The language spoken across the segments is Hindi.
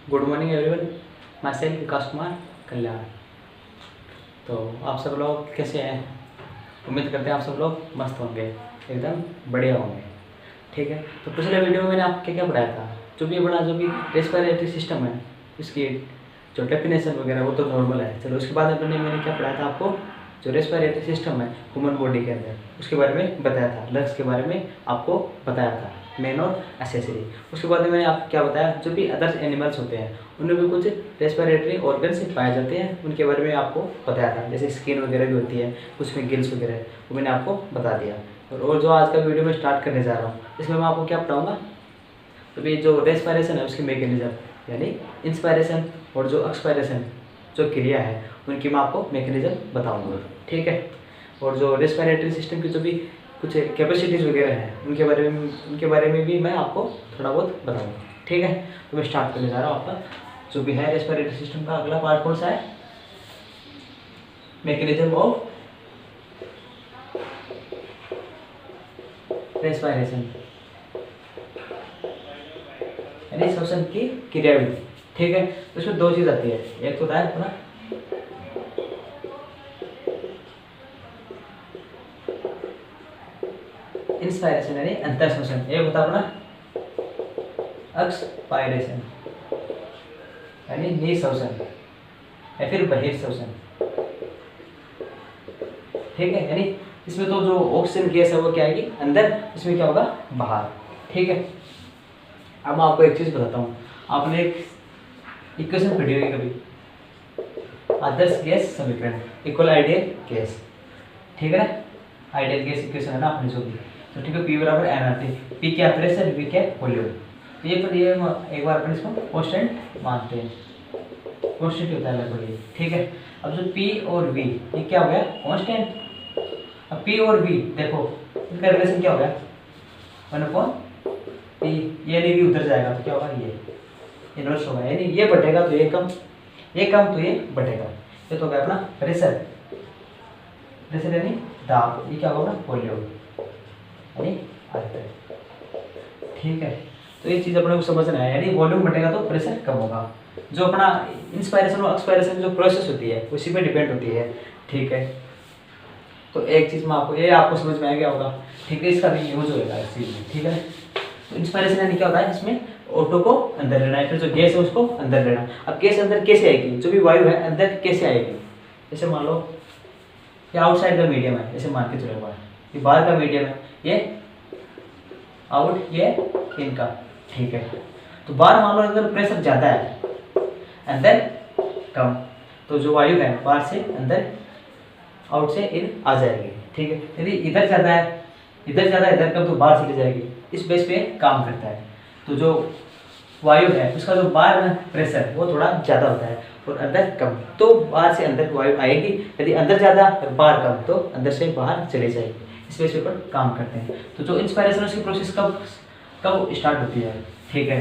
Good morning everyone. मैं सेल्फ विकास कुमार कल्याण। तो आप सब लोग कैसे हैं? उम्मीद करते हैं आप सब लोग मस्त होंगे, एकदम बढ़िया होंगे। ठीक है, तो पिछले वीडियो में मैंने आपको क्या क्या पढ़ाया था। जो भी रेस्पिरेटरी सिस्टम है, इसकी जो डेफिनेशन वगैरह वो तो नॉर्मल है। चलो उसके बाद मैंने क्या पढ़ाया था आपको, जो रेस्पिरेटरी सिस्टम है ह्यूमन बॉडी के अंदर, उसके बारे में बताया था। लंग्स के बारे में आपको बताया था, मेन और एसेसरी। उसके बाद में मैंने आपको क्या बताया, जो भी अदर्स एनिमल्स होते हैं उनमें भी कुछ रेस्पिरेटरी ऑर्गन्स पाए जाते हैं, उनके बारे में आपको बताया था। जैसे स्किन वगैरह भी होती है, कुछ में गिल्स वगैरह, वो मैंने आपको बता दिया। और जो आज का वीडियो में स्टार्ट करने जा रहा हूँ, इसमें मैं आपको क्या पढ़ाऊँगा, तो भी जो रेस्पिरेशन है उसकी मैकेनिज्म, यानी इंस्पायरेशन और जो एक्सपायरेशन जो क्रिया है उनकी मैं आपको मैकेनिज्म बताऊंगा। ठीक है, और जो रेस्पिरेटरी सिस्टम की जो भी कुछ कैपेसिटीज़ वगैरह हैं उनके बारे में भी मैं आपको थोड़ा बहुत बताऊंगा। ठीक है, तो मैं स्टार्ट करने जा रहा हूँ। आपका जो भी है रेस्पिरेटरी सिस्टम का अगला पार्ट कौन सा है, मैकेनिज्म ऑफ रेस्पिरेशन, यानी श्वसन की क्रियाविधि। ठीक है, तो इसमें दो चीज़ आती है, एक तो होता है अपना इंस्पायरेशन यानी अंतर श्वसन, एक होता है अपना एक्सपायरेशन यानी निःश्वसन या फिर बहिर्श्वसन। ठीक है, यानी इसमें तो जो ऑक्सीजन गैस है वो क्या आएगी अंदर, इसमें क्या होगा बाहर। ठीक है, अब मैं आपको एक चीज़ बताता हूँ। आपने एक इक्वेशन पढ़ी होगी कभी, आदर्श गैस समीकरण इक्वल आइडियल गैस। ठीक है ना, आइडियल गैस इक्वेशन है ना आपने जो भी, तो ठीक है, P बराबर nRT। P क्या प्रेशर, V क्या वॉल्यूम। ये एक बार अपन इसको कांस्टेंट मानते हैं, कांस्टेंट होता है लगभग ये। ठीक है, अब जो P और V ये क्या हो गया कांस्टेंट। अब P और V देखो इनका रिलेशन क्या हो गया 1/P। ये नहीं V उधर जाएगा तो क्या होगा, ये इनवर्स होगा, यानी ये बढ़ेगा तो ये कम तो ये बढ़ेगा। ये तो हो गया अपना प्रेशर, प्रेशर यानी दाब, ये क्या होगा वॉल्यूम यानी आयतन। ठीक है, तो ये चीज़ अपने को समझना है, यानी वॉल्यूम बढ़ेगा तो प्रेशर कम होगा। जो अपना इंस्पायरेशन और एक्सपायरेशन जो प्रोसेस होती है उसी पे डिपेंड होती है। ठीक है, तो एक चीज़ में आपको समझ में आ गया होगा। ठीक है, इसका भी यूज होगा इस चीज़ में। ठीक है, तो इंस्पायरेशन यानी क्या होता है, इसमें ऑटो को अंदर लेना है, फिर जो गैस है उसको अंदर लेना। अब गैस अंदर कैसे आएगी, जो भी वायु है अंदर कैसे आएगी, जैसे मान लो ये आउटसाइड का मीडियम है, जैसे मान के चलो ये बाहर का मीडियम है, ये आउट ये इनका। ठीक है, तो बाहर मान लो अगर प्रेशर ज़्यादा है अंदर कम, तो जो वायु है बाहर से अंदर आउट से इन आ जाएगी। ठीक है, यदि इधर ज़्यादा है इधर कम, तो बाहर चली जाएगी। इस बेस पे काम करता है। तो जो वायु है उसका जो बाहर में प्रेशर वो थोड़ा ज़्यादा होता है और अंदर कम, तो बाहर से अंदर वायु आएगी। यदि अंदर ज़्यादा और बाहर कम, तो अंदर से बाहर चली जाएगी। इस बेस पर काम करते हैं। तो जो इंस्पायरेशन उसकी प्रोसेस कब स्टार्ट होती है। ठीक है,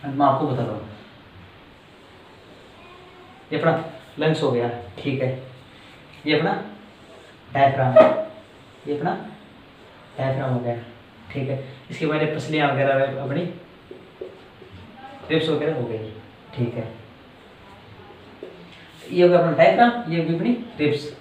मैं आपको बताता हूँ। ये अपना लंग्स हो गया। ठीक है, ये अपना डायफ्राम है, ये अपना डायफ्राम हो गया। ठीक है, इसके बाद पसलियाँ वगैरह अपनी रिब्स वगैरह हो गई। ठीक है, ये हो गया अपना डायफ्राम, ये होगी अपनी रिब्स।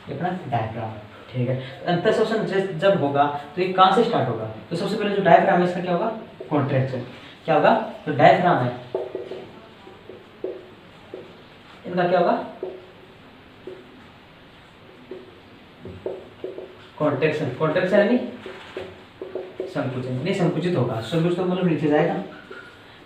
ये अपना डायफ्राम। ठीक है, अंतर श्वसन जब होगा तो ये कहाँ से स्टार्ट होगा, तो सबसे पहले जो डायफ्राम है इसका क्या होगा कॉन्ट्रैक्शन। क्या होगा, तो डायफ्राम है इनका क्या होगा कॉन्ट्रैक्शन यानी संकुचन, नहीं संकुचित होगा। संकुचित मतलब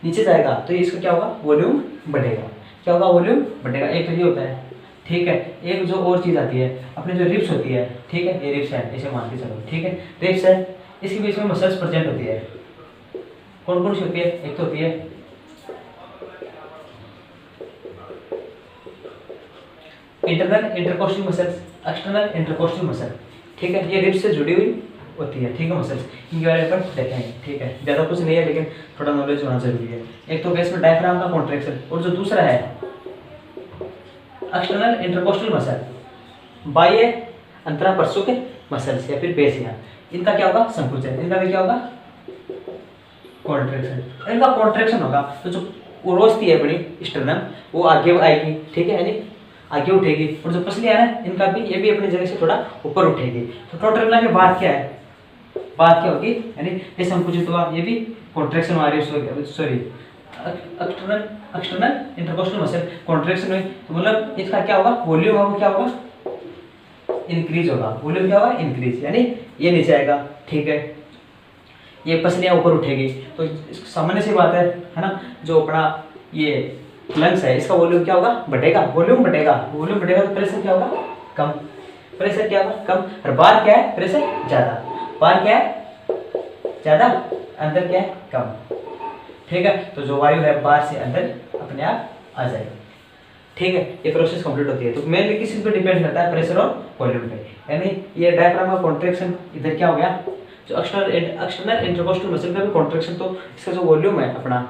नीचे जाएगा तो इसका क्या होगा वॉल्यूम बढ़ेगा। क्या होगा वॉल्यूम बढ़ेगा, एक तो ये होता है। ठीक है, एक जो और चीज़ आती है अपनी जो रिब्स होती है। ठीक है, ये रिब्स है, ऐसे मान के चलो। ठीक है, रिब्स है, इसके बीच में मसल्स प्रेजेंट होती है। कौन कौन सी होती है, एक तो होती है internal intercostal muscles, external intercostal muscle. ठीक है, ये रिब्स से जुड़ी हुई होती है। ठीक है, मसल्स इनके बारे में देखेंगे। ठीक है, ज़्यादा कुछ नहीं है लेकिन थोड़ा नॉलेज होना जरूरी है। एक तो इसमें डायफ्राम का कॉन्ट्रैक्शन, और जो दूसरा है एक्सटर्नल इंटरकोस्टल मसल, बाह्य अंतरापरशु के मसल्स या फिर पेशियां, इनका क्या होगा संकुचन, इनका भी क्या होगा कॉन्ट्रैक्शन। इनका कॉन्ट्रैक्शन होगा तो जो उरोस्थी है अपनी स्टर्नम वो आगे आएगी, ठीक है, यानी आगे उठेगी, और जो पसलियां है ना इनका भी, ये भी अपनी जगह से थोड़ा ऊपर उठेगी। तो टोटल मिला के बात क्या है, बात क्या होगी, यानी ये संकुचित हुआ, ये भी कॉन्ट्रैक्शन आ रही है, sorry external external intercostal muscle contraction हुई, तो मतलब इसका क्या होगा वॉल्यूम होगा, क्या होगा इंक्रीज होगा, वॉल्यूम क्या होगा इंक्रीज, यानी ये नीचे आएगा, ठीक है, ये पसलियां ऊपर उठेगी। तो सामान्य सी बात है ना, जो अपना ये लंग्स है इसका वॉल्यूम क्या होगा बढ़ेगा, वॉल्यूम बढ़ेगा, वॉल्यूम बढ़ेगा तो प्रेशर क्या होगा कम, प्रेशर क्या होगा कम, और बाहर क्या है प्रेशर ज्यादा, बाहर क्या है ज्यादा, अंदर क्या है कम, ठीक है। तो जो वायु है बाहर से अंदर अपने आप आ जाएगी, ठीक है, ये प्रोसेस कंप्लीट होती है। तो मेनली किस चीज पे डिपेंड करता है, प्रेशर और वॉल्यूम पे, यानी ये डायफ्राम का कॉन्ट्रैक्शन इधर क्या हो गया, जो एक्सटर्नल इंटरकोस्टल मसल का भी कॉन्ट्रैक्शन, तो इसका जो वॉल्यूम है अपना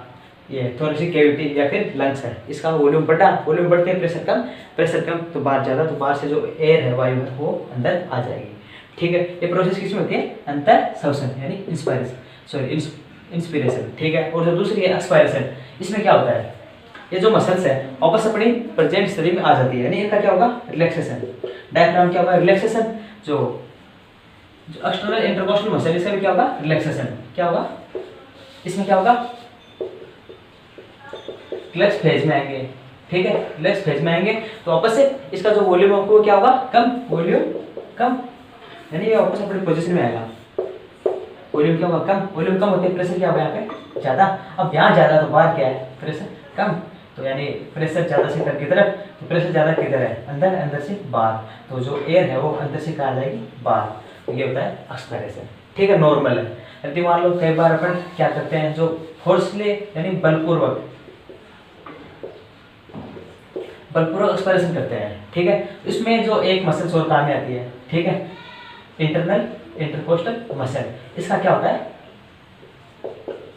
ये थोरेसिक कैविटी या फिर लंग्स है, इसका वॉल्यूम बढ़ा, वॉल्यूम बढ़ते प्रेशर कम, प्रेशर कम तो बाहर ज़्यादा, तो बाहर से जो एयर है वायु है वो अंदर आ जाएगी, ठीक है। ये प्रोसेस किस में होती है, अंतर श्वसन यानी इंस्पायरेशन, सॉरी इंस्पिरेशन, ठीक है। और जो दूसरी है एक्सपायरेशन, इसमें क्या होता है, ये जो मसल्स है वापस अपनी प्रेजेंट स्थिति में आ जाती है, यानी इनका क्या होगा रिलैक्सेशन, डायफ्राम क्या होगा रिलैक्सेशन, जो एक्सटर्नल इंटरकोस्टल मसल इसका भी क्या होगा रिलैक्सेशन, क्या होगा इसमें क्या होगा रिलैक्स फेज में आएंगे, ठीक है, रिलैक्स फेज में आएंगे तो वापस से इसका जो वॉल्यूम आपको क्या होगा कम, वॉल्यूम कम, यानी ये वापस अपनी पोजीशन में आएगा, वॉल्यूम क्या होगा कम, वॉल्यूम कम होते प्रेशर क्या होगा यहाँ पे ज्यादा, अब यहाँ ज्यादा तो बाहर क्या है प्रेशर कम, तो यानी प्रेशर ज्यादा से इधर की तरफ, तो प्रेशर ज्यादा किधर है अंदर, अंदर से बाहर, तो जो एयर है वो अंदर से कहाँ जाएगी बाहर, तो ये होता है एक्सपायरेशन, ठीक है, नॉर्मल है। यदि मान लो कई बार अपन क्या करते हैं, जो फोर्सली यानी बलपूर्वक एक्सपायरेशन करते हैं, ठीक है, इसमें जो एक मसल और काम में आती है, ठीक है, इंटरनल इंटरकोस्टल मसल, इसका क्या होता है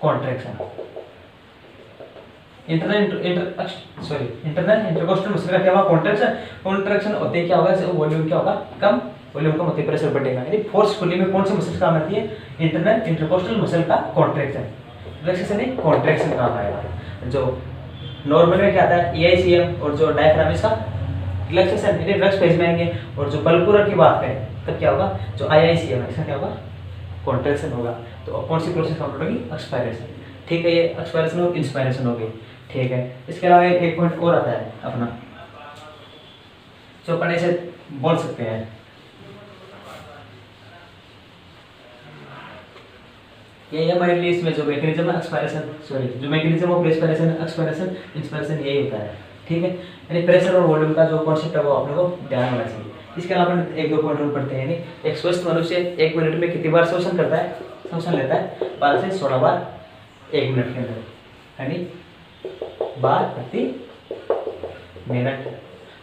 कॉन्ट्रैक्शन, इंटरनल इंटरकोस्टल मसल का क्या होगा कॉन्ट्रैक्शन, कॉन्ट्रैक्शन होते ही क्या होगा वॉल्यूम क्या होगा कम, वॉल्यूम कम होते ही प्रेशर बढ़ेगा, यानी फोर्सफुली में कौन सी मसल काम आती है, इंटरनल इंटरकोस्टल मसल का कॉन्ट्रैक्शन, रिलैक्सेशन नहीं कॉन्ट्रैक्शन काम आएगा। जो नॉर्मल में क्या आता है EICM और जो डायफ्राम इसका रिलैक्सेशन यानी रिलैक्स फेज में आएंगे, और जो बलपूर्वक की बात करें तब क्या होगा जो IICM है इसका क्या होगा कॉन्ट्रैक्शन होगा। तो कौन सी प्रोसेस कंप्लीट होगी एक्सपायरेशन, ठीक है, ये एक्सपायरेशन और इंस्पायरेशन हो गई, ठीक है। इसके अलावा एक पॉइंट और आता है अपना, जो अपन ऐसे बोल सकते हैं, ये हमारे लिए इसमें जो मैकेनिज्म है एक्सपायरेशन, सॉरी जो mechanism of respiration expiration inspiration यही होता है, ठीक है, यानी प्रेशर और वॉल्यूम का जो कॉन्सेप्ट है वो अपने को ध्यान होना चाहिए। इसके अलावा अपन एक दो पॉइंट और पढ़ते हैं, यानी एक स्वस्थ मनुष्य 1 मिनट में कितनी बार श्वसन करता है, श्वसन लेता है 12 से 16 बार 1 मिनट के अंदर, यानी बार प्रति मिनट।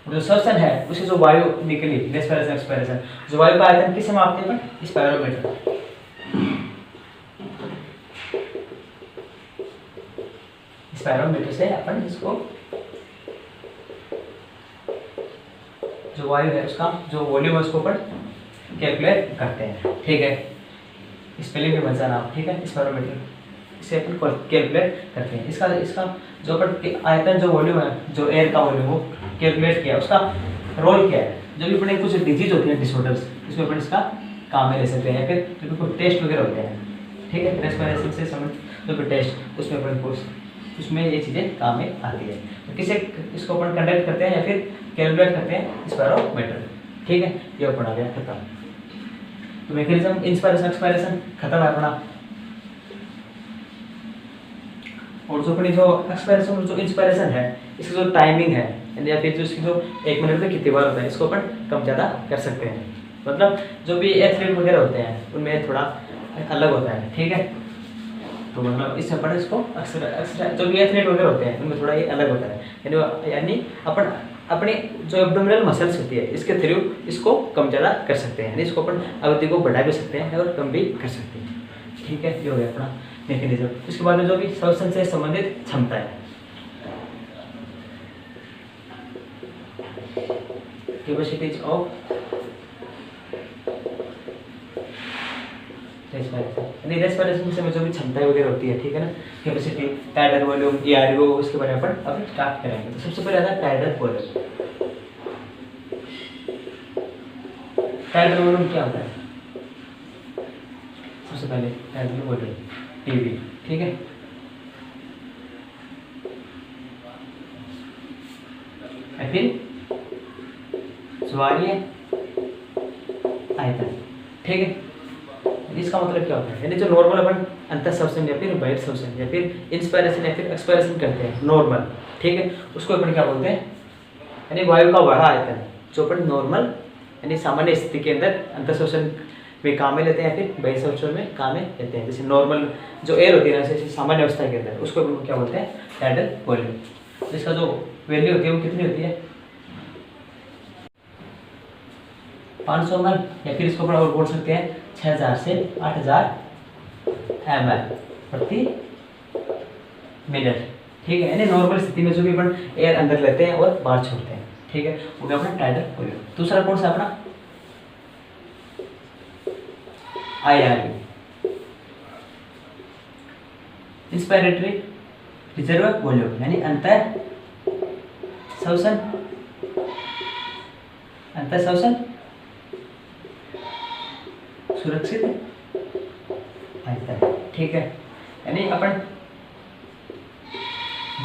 जो श्वसन है उससे जो वायु निकली रेस्पिरेशन एक्सपायरेशन, जो वायु का आयतन किससे मापते हैं स्पायरोमीटर, स्पायरोमीटर से अपन इसको जो वायु है उसका जो वॉल्यूम है उसको अपन कैलकुलेट करते हैं, ठीक है, स्पेलिंग में मजा ना, ठीक है, स्पायरोमीटर इसे अपन कैलकुलेट करते हैं। इसका जो अपन आयतन जो वॉल्यूम है जो एयर का वॉल्यूम वो कैलकुलेट किया, उसका रोल क्या है, जो भी अपने कुछ डिजीज होती है डिसऑर्डर्स इसमें अपन इसका काम में ले सकते हैं, या फिर जो कोई टेस्ट वगैरह होते हैं, ठीक है, रेस्पिरेशन से संबंधित जो भी टेस्ट उसमें अपन उसमें ये चीज़ें काम में आती है। तो किसे इसको अपन कंडक्ट करते हैं या फिर कैलकुलेट करते हैं स्पायरोमीटर, ठीक है, ये अपन आ गया खत्म। तो मैकेनिज्म इंस्पायरेशन एक्सपायरेशन खत्म है अपना, और जो अपनी जो एक्सपायरेशन और जो इंस्पायरेशन है इसकी जो टाइमिंग है या फिर जो इसकी जो 1 मिनट में कितनी बार होता है इसको अपन कम ज़्यादा कर सकते हैं। मतलब जो भी एथलीट वगैरह होते हैं उनमें थोड़ा अलग होता है, ठीक है, तो मतलब इससे अपन इसको अक्सर जो भी एथलीट वगैरह होते हैं उनमें थोड़ा ये अलग होता है, यानी अपन अपने जो एब्डोमिनल मसल्स होती है इसके थ्रू इसको कम ज़्यादा कर सकते हैं, यानी इसको अपन अवधि को बढ़ा भी सकते हैं और कम भी कर सकते हैं, ठीक है, ये हो गया अपना मैकेनिज्म। उसके बाद में जो भी श्वसन से संबंधित क्षमता है, कैपेसिटीज ऑफ रेस्पिरेशन, यानी रेस्पिरेशन से जो भी क्षमता वगैरह होती है, ठीक है ना, कैपेसिटी, टाइडल वॉल्यूम, एआरओ, उसके बारे में अपन अभी स्टार्ट करेंगे। तो सबसे पहले आता है टाइडल वॉल्यूम। टाइडल वॉल्यूम क्या होता है? सबसे पहले टाइडल वॉल्यूम टीवी, ठीक है। फिर ज्वारीय आयतन, ठीक है। इसका मतलब क्या होता है? यानी जो नॉर्मल अपन अंतर श्वसन या फिर बहिर् श्वसन या फिर इंस्पायरेशन या फिर एक्सपायरेशन करते हैं नॉर्मल, ठीक है, उसको अपन क्या बोलते हैं? यानी वायु का वह आयतन जो अपन नॉर्मल यानी सामान्य स्थिति के अंदर अंतर श्वसन में काम में लेते हैं या फिर बहिर् श्वसन में काम में लेते हैं। जैसे नॉर्मल जो एयर होती है ना, जैसे सामान्य अवस्था के अंदर, उसको अपन क्या बोलते हैं? Tidal volume. इसका जो वैल्यू होती है वो कितनी होती है? 500 ml, या फिर इसको और बोल सकते हैं 6000 से 8000 ml प्रति मिनट, ठीक है। यानी नॉर्मल स्थिति में जो भी अपन एयर अंदर लेते हैं और बाहर छोड़ते हैं, ठीक है, वो भी अपना टाइडल वॉल्यूम। दूसरा कौन सा अपना? IRV, इंस्पायरेटरी रिजर्व वॉल्यूम, यानी अंतर श्वसन सुरक्षित आयतन, ठीक है। यानी अपन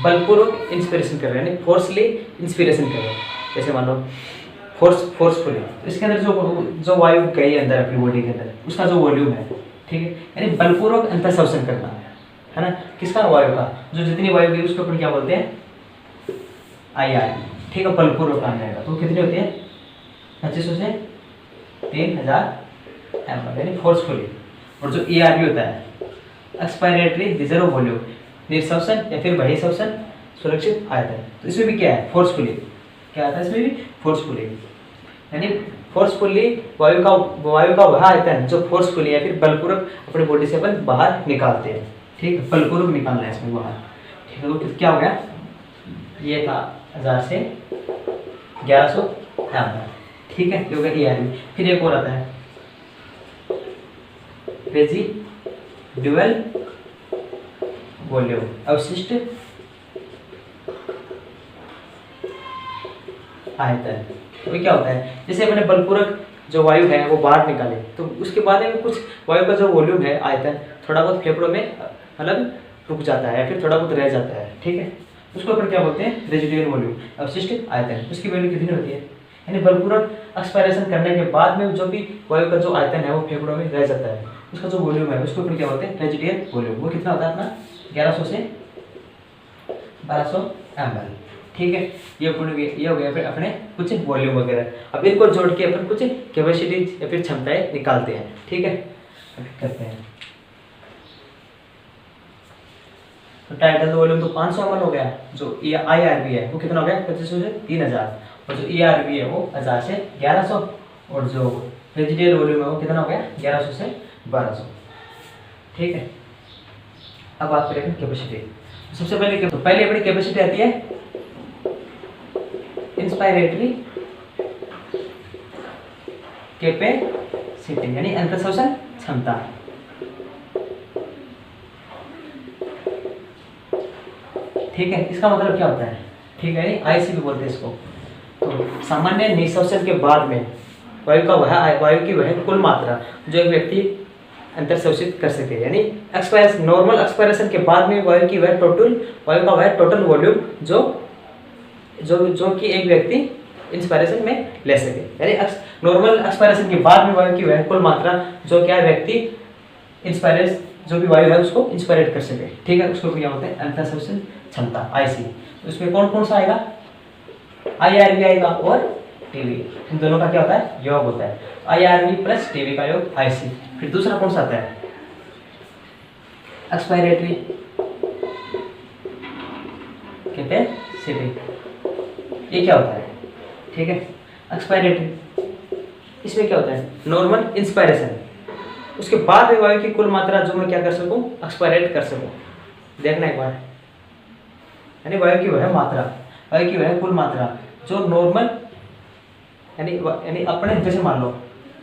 बलपूर्वक इंस्पिरेशन कर रहे हैं, यानी फोर्सली इंस्पिरेशन कर रहे हैं। जैसे मान लो फोर्सफुली, तो इसके अंदर जो वायु गई अंदर अपनी बॉडी के अंदर, उसका जो वॉल्यूम है, ठीक है, यानी बलपूर्वक अंतर श्वसन करना है ना, किसका? वायु का। जो जितनी वायु गई उसको अपन क्या बोलते हैं? IR, ठीक है, बलपूर्वक काम जाएगा। तो कितनी होती है? 2500 से 3000 ml, यानी फोर्सफुली। और जो ERV होता है, एक्सपायरेटरी रिजर्व वॉल्यूम, निर्श्वसन या फिर बहिर्श्वसन सुरक्षित आयतन, तो इसमें भी क्या है? फोर्सफुली। क्या आता है इसमें भी? फोर्सफुली, यानी फोर्सफुली वायु का वह आयतन जो फोर्सफुली या फिर बलपूर्वक अपनी बॉडी से अपन बाहर निकालते हैं, ठीक है, बलपूर्वक निकालना है इसमें बाहर, ठीक है। तो क्या हो गया? ये था 1000 से 1100 ml, ठीक है, ये हो गया ERV। फिर एक और आता है रेजिडुअल वॉल्यूम, अवशिष्ट आयतन। तो क्या होता है? जैसे मैंने बलपूर्वक जो वायु है वो बाहर निकाले, तो उसके बाद में कुछ वायु का जो वॉल्यूम है, आयतन, थोड़ा बहुत फेफड़ों में मतलब रुक जाता है या फिर थोड़ा बहुत रह जाता है, ठीक है, उसको अपन क्या बोलते हैं? रेजिडुअल वॉल्यूम, अवशिष्ट आयतन। उसकी वैल्यू कितनी होती है? यानी बलपूर्वक एक्सपायरेशन करने के बाद में जो भी वायु का जो आयतन है वो फेफड़ों में रह जाता है, उसका जो वॉल्यूम है उसको अपन क्या बोलते हैं? Residual volume. वो कितना होता है अपना? 1100 से 1200 ml, ठीक है। ये हो गया फिर अपने कुछ वॉल्यूम वगैरह। अब इनको जोड़ के अपन कुछ कैपेसिटी या फिर क्षमताएं निकालते हैं, ठीक है, करते हैं। तो टाइडल वॉल्यूम तो 500 ml हो गया। जो IRV है वो कितना हो गया? 2500 से 3000, और जो ERV है वो 1000 से 1100, और जो रेजिडुअल वॉल्यूम है वो कितना हो गया? 1100 से 1200, ठीक है। अब बात करेंगे कैपेसिटी। सबसे पहले अपनी कैपेसिटी आती है इंस्पायरेटरी कैपेसिटी, यानी अंतर श्वसन क्षमता, ठीक है। इसका मतलब क्या होता है? ठीक है, IC भी बोलते हैं इसको। तो सामान्य निःश्वसन के बाद में वायु की वह कुल मात्रा जो एक व्यक्ति अंतर श्वसित कर सके, यानी नॉर्मल एक्सपायरेशन के बाद में वायु का वह टोटल वॉल्यूम जो कि एक व्यक्ति इंस्पायरेशन में ले सके, यानी नॉर्मल एक्सपायरेशन के बाद में वायु की वह कुल मात्रा जो क्या व्यक्ति इंस्पायरेशन जो भी वायु है उसको इंस्पायरेट कर सके, ठीक है, उसको क्या होता है? अंतर श्वसन क्षमता, IC। तो इसमें कौन कौन सा आएगा? IRV आएगा और TV, इन दोनों का क्या होता है? योग होता है। IRV प्लस TV का योग IC। फिर दूसरा कौन सा आता है? Expiratory capacity. ये क्या होता है? ठीक है, एक्सपायरेटरी, इसमें क्या होता है? नॉर्मल इंस्पायरेशन, उसके बाद में वायु की कुल मात्रा जो मैं क्या कर सकूं? एक्सपायरेट कर सकूं। देखना एक बार, यानी वायु की वह कुल मात्रा जो नॉर्मल यानी अपने, जैसे मान लो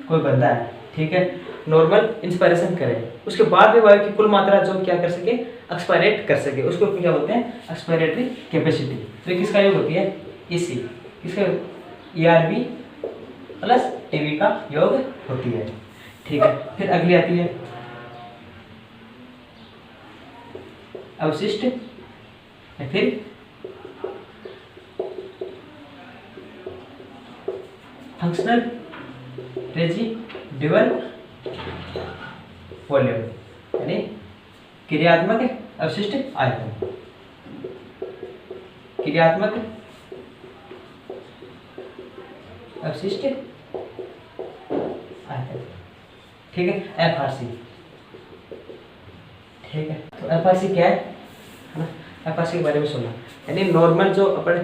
कोई बंदा है, ठीक है, नॉर्मल इंस्पायरेशन करे, उसके बाद में वायु की कुल मात्रा जो क्या कर सके, एक्सपायरेट कर सके, उसको क्या बोलते हैं, एक्सपायरेटरी कैपेसिटी। तो ये किसका योग होती है, इसी किसका, ERV प्लस टीवी का योग होती है। ठीक है, फिर अगली आती है अवशिष्ट, फिर फंक्शनल रेजिडुअल वॉल्यूम, यानी क्रियात्मक अवशिष्ट आयतन, क्रियात्मक अवशिष्ट आयतन। ठीक है, FRC। ठीक है, तो FRC क्या है ना, FRC के बारे में सुना, यानी नॉर्मल जो अपन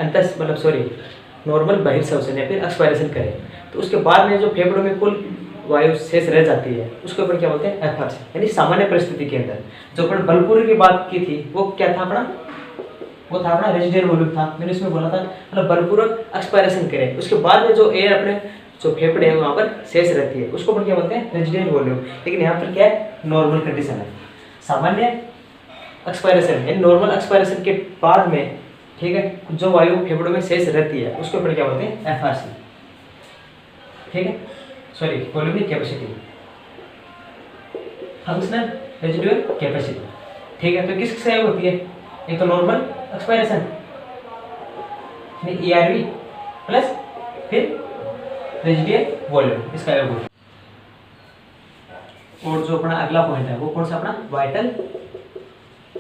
अंतस मतलब सॉरी नॉर्मल बहिर्शोषण या फिर एक्सपायरेशन करें, तो उसके बाद में जो फेफड़ों में कुल वायु शेष रह जाती है, उसके ऊपर क्या बोलते हैं, FRC। यानी सामान्य परिस्थिति के अंदर जो अपन बलपूर्वक की बात की थी, वो क्या था अपना, वो था अपना रेजिडुअल वॉल्यूम था। मैंने इसमें बोला था मतलब बलपूर्वक एक्सपायरेशन करें, उसके बाद में जो एयर अपने जो फेफड़े हैं वहाँ पर शेष रहती है, उसको अपन क्या बोलते हैं, रेजिडुअल वॉल्यूम। लेकिन यहाँ पर क्या है, नॉर्मल कंडीशन है, सामान्य एक्सपायरेशन यानी नॉर्मल एक्सपायरेशन के बाद में, ठीक है, जो वायु फेफड़ों में शेष रहती है, उसके ऊपर क्या बोलते हैं, FRC। ठीक है, sorry volume capacity, functional residual capacity. ठीक है, तो किस से होती है, एक तो नॉर्मल एक्सपायरेशन ERV प्लस फिर रेजिडुअल वॉल्यूम, इसका योग होता है। और जो अपना अगला पॉइंट है वो कौन सा, अपना वाइटल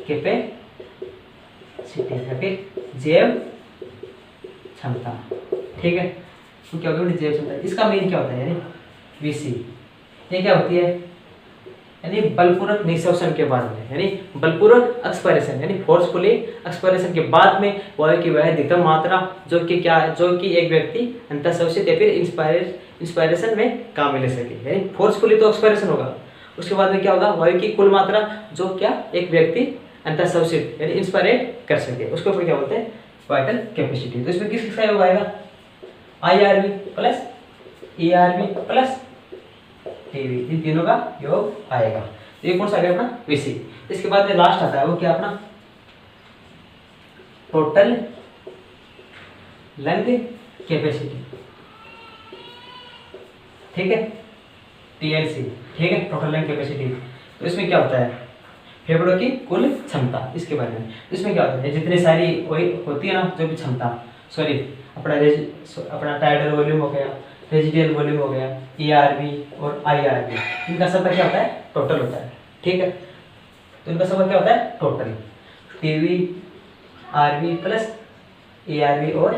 कैपेसिटी या फिर जैव क्षमता। ठीक है, तो क्या होगा जैव क्षमता, इसका मेन क्या होता है, यानी VC। ये क्या होती है, यानी बलपूर्वक निःशोषण के बाद में, यानी बलपूर्वक एक्सपायरेशन यानी फोर्सफुली एक्सपायरेशन के बाद में वायु की वह अधिकतम मात्रा जो कि क्या, जो कि एक व्यक्ति अंतःशोषित या फिर इंस्पायरेशन में काम में ले सके। यानी फोर्सफुली तो एक्सपायरेशन होगा, उसके बाद में क्या होगा, वायु की कुल मात्रा जो क्या एक व्यक्ति अंतःशोषित यानी इंस्पायरेट कर सके, उसके ऊपर क्या बोलते हैं, वाइटल कैपेसिटी। तो इसमें किस किसका योग आएगा, IRV plus ERV plus TV, इन तीनों का योग आएगा। तो ये कौन सा आ गया अपना VC। इसके बाद में लास्ट आता है वो क्या, अपना टोटल लंग कैपेसिटी। ठीक है, TLC। ठीक है, टोटल लंग कैपेसिटी। तो इसमें क्या होता है, फेफड़ों की कुल क्षमता, इसके बारे में। इसमें क्या होता है, जितनी सारी वही होती है ना जो भी क्षमता, सॉरी अपना टाइडल वॉल्यूम हो गया, रेजिडुअल वॉल्यूम हो गया, ERV और IRV, इनका सबका क्या होता है, टोटल होता है। ठीक है, तो इनका सबका क्या होता है, total. TV RV plus ERV और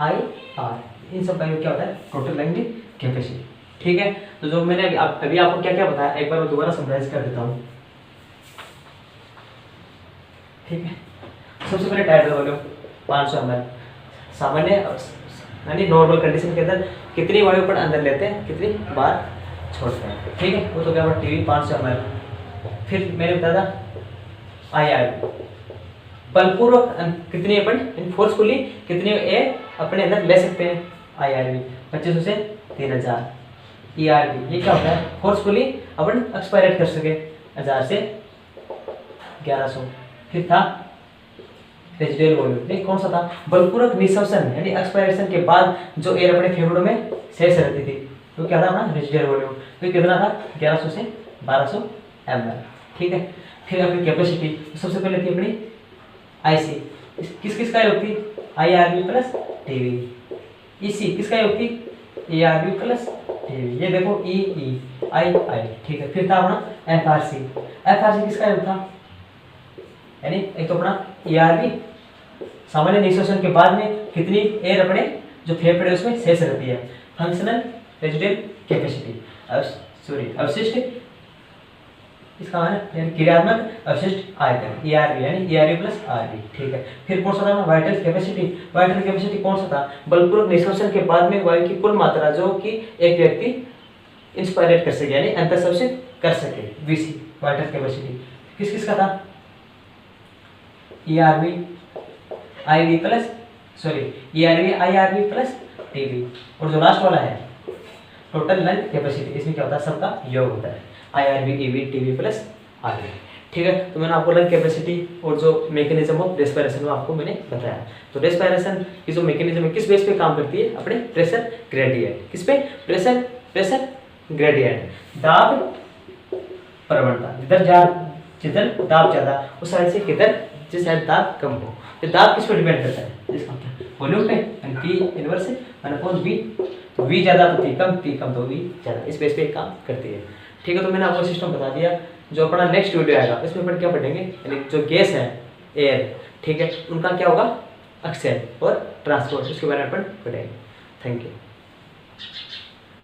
IR, इन सब का क्या होता है, टोटल लंग कैपेसिटी। ठीक है, तो जो मैंने अभी आपको क्या क्या बताया, एक बार मैं दोबारा समराइज कर देता हूँ। ठीक है, सबसे पहले टाइडल वॉल्यूम 500 ml, सामान्य यानी नॉर्मल कंडीशन के अंदर कितनी वायु पर अंदर लेते हैं, कितनी बार छोड़ते हैं। ठीक है, वो तो क्या हुआ, TV 500 ml। फिर मैंने बताया था IRV, बलपूर्वक कितनी अपन फोर्सफुली कितनी एयर अपने अंदर ले सकते हैं, IRV 2500 से 3000। ERV ये क्या होता है, फोर्सफुली अपन एक्सपायरेट कर सके 1000 से 1100। फिर था रेजिडुअल वॉल्यूम, नहीं कौन सा था, बलपूर्वक निःशोषण यानी एक्सपायरेशन के बाद जो एयर अपने फेफड़ों में शेष रहती थी, तो क्या था अपना रेजिडुअल वॉल्यूम। तो कितना था, 1100 से 1200 ml। ठीक है, फिर अपनी कैपेसिटी, तो सबसे पहले थी अपनी IC, किस किस का योग थी, IRV प्लस TV। EC किसका योग थी, ERV प्लस TV। ये देखो EI। ठीक है, फिर था अपना FRC किसका योग था, यानी एक तो अपना ERV सामान्य निःशोषण के बाद में कितनी एयर अपने जो फेफड़े उसमें शेष रहती है, फंक्शनल रेजिडुअल कैपेसिटी, सॉरी अवशिष्ट, इसका मतलब क्रियात्मक अवशिष्ट आयतन ERV यानी ERV प्लस RV। ठीक है, फिर कौन सा था, वाइटल कैपेसिटी कौन सा था, बलपूर्वक निःशोषण के बाद में वायु की कुल मात्रा जो कि एक व्यक्ति इंस्पायरेट कर सके यानी अंतःशोषित कर सके, VC वाइटल कैपेसिटी। किस किस का था, ERV IRV प्लस TV। और जो लास्ट वाला है टोटल लंग कैपेसिटी, इसमें क्या होता है, सबका योग होता है, IRV EV TV plus RV। ठीक है, तो मैंने आपको लंग कैपेसिटी और जो मैकेनिज्म ऑफ रेस्पिरेशन वो आपको मैंने बताया। तो रेस्पिरेशन की जो मैकेनिज्म है किस बेस पे काम करती है, अपने प्रेशर ग्रेडियंट, किस पे, प्रेशर ग्रेडियंट, दाब प्रवणता, जिधर दाब ज्यादा उस साइड से किधर जिस साइड दाब कम हो। तो दाब किस पर डिपेंड करता है, इसका वॉल्यूम पे, P इनवर्स अपॉन V, तो V ज्यादा तो P कम, P कम तो V ज्यादा, इस बेस पे काम करती है। ठीक है, तो मैंने आपको सिस्टम बता दिया। जो अपना नेक्स्ट वीडियो आएगा इसमें अपन क्या पढ़ेंगे, यानी जो गैस है एयर, ठीक है, उनका क्या होगा, एक्सचेंज और ट्रांसपोर्ट, उसके बारे में अपन पढ़ेंगे। Thank you.